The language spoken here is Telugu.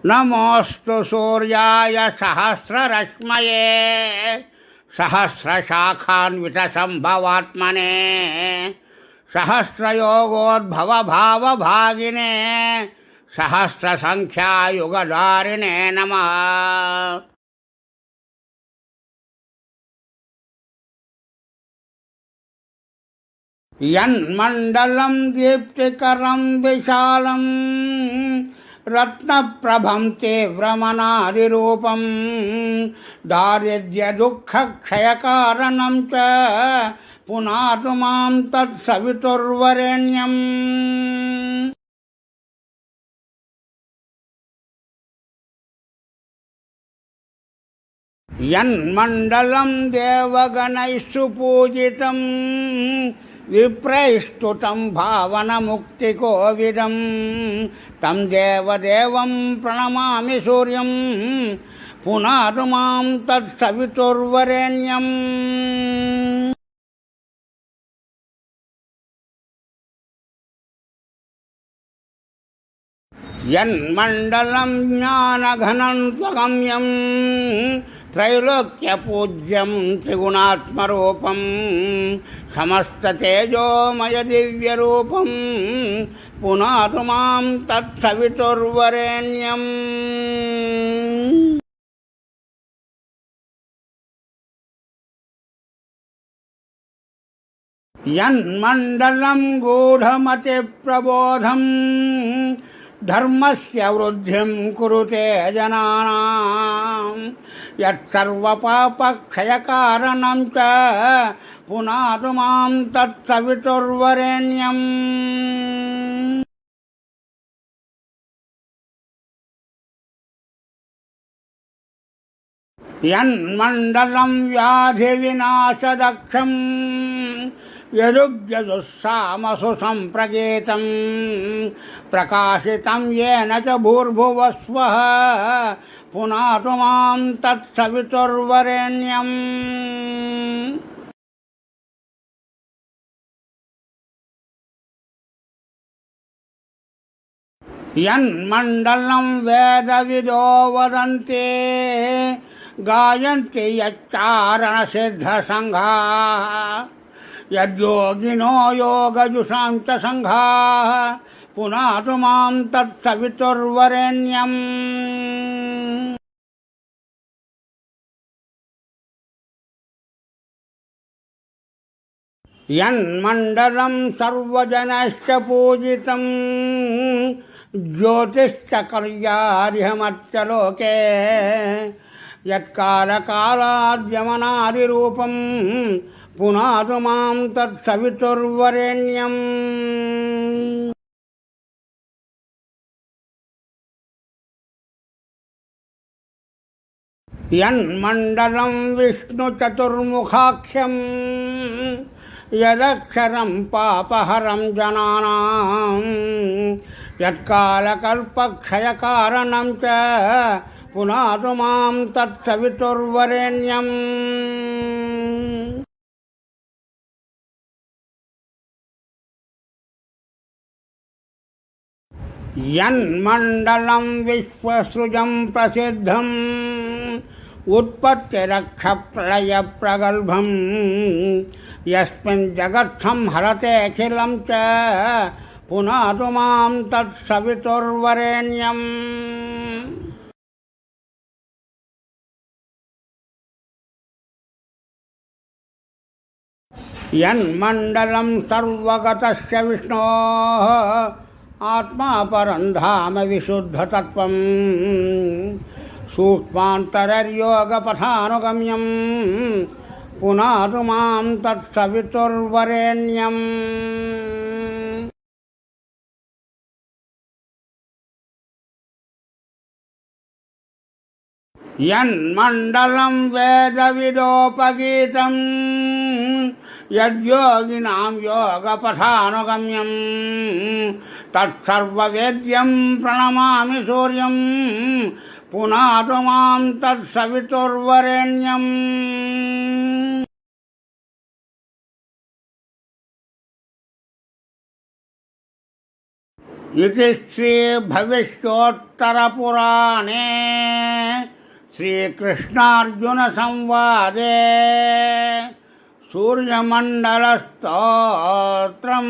నమోస్తు సూర్యాయ సహస్రరశ్మయే సహస్రశాఖాన్విత సంభవాత్మనే సహస్రయోగోద్భవభావభాగినే సహస్రసంఖ్యాయుగధారిణే నమః. యన్మండలం దీప్తికరం విశాలం రత్నప్రభం తీవ్రమనాదిరూపం దారిద్ర్యదుఃఖక్షయకారణం చ పునాతు మాం తత్సవితుర్వరేణ్యం. యన్మండలం దేవగణైః సుపూజితం విప్రైస్తుతం భావనముక్తికోవిదం తం దేవదేవం ప్రణమామి సూర్యం పునాతు మాం తత్సవితుర్వరేణ్యం. యన్మండలం జ్ఞానఘనం స్వగమ్యం త్రైలోక్యపూజ్యం త్రిగుణాత్మరూపం సమస్తతేజోమయ దివ్యరూపం పునాతు మాం తత్సవితుర్వరేణ్యం. యన్మండలం గూఢమతిప్రబోధం ధర్మస్య వృద్ధిం కురుతే జనానాం యత్సర్వపాపక్షయకారణం చ పునాతు మాం తత్సవితుర్వరేణ్యం. యన్మండలం వ్యాధివినాశదక్షం యదుగ్యదుస్సామసు సంప్రగేతం ప్రకాశితం యేన చ భూర్భువస్వః పునాతు మాం తత్సవితుర్వరేణ్యం. యన్మండలం వేదవిదో వదంతే గాయంతి యచ్చారణసిద్ధసంఘాః యద్యోగినో యోగజుషాం చ సంఘాః పునాతు మాం తత్సవితుర్వరేణ్యం. యన్మండలం సర్వజనశ్చ పూజితం జ్యోతిశ్చ కర్యాదిహమర్చలోకే యత్కాలకాలాద్యమనాదిరూపం పునాతు మాం తత్సవితుర్వరేణ్యం. యన్మండలం విష్ణుచతుర్ముఖాఖ్యం యదక్షరం పాపహరం జనానాం యత్కాలకల్పక్షయకారణం చ పునాతు మాం తత్సవితుర్వరేణ్యం. యన్మండలం విశ్వసృజం ప్రసిద్ధం ఉత్పత్తిరక్షప్రళయప్రగల్భం యస్మిన్ జగత్సం హరతేऽఖిలం చ పునాతు మాం తత్సవితుర్వరేణ్యం. యన్మండలం సర్వగతస్య విష్ణోః ఆత్మా పరం ధామ విశుద్ధతత్వం సూక్ష్మాంతరర్యోగపథానుగమ్యం పునాతు మాం తత్సవితుర్వరేణ్యం. యన్మండలం వేదవిదోపగీతం యద్యోగినాం యోగపథానుగమ్యం తత్సర్వవేద్యం ప్రణమామి సూర్యం పునాతు మాం తత్సవితుర్వరేణ్యం. ఇది శ్రీభవిష్యోత్తరపురాణే శ్రీకృష్ణార్జునసంవాదే సూర్యమండలస్తోత్రం.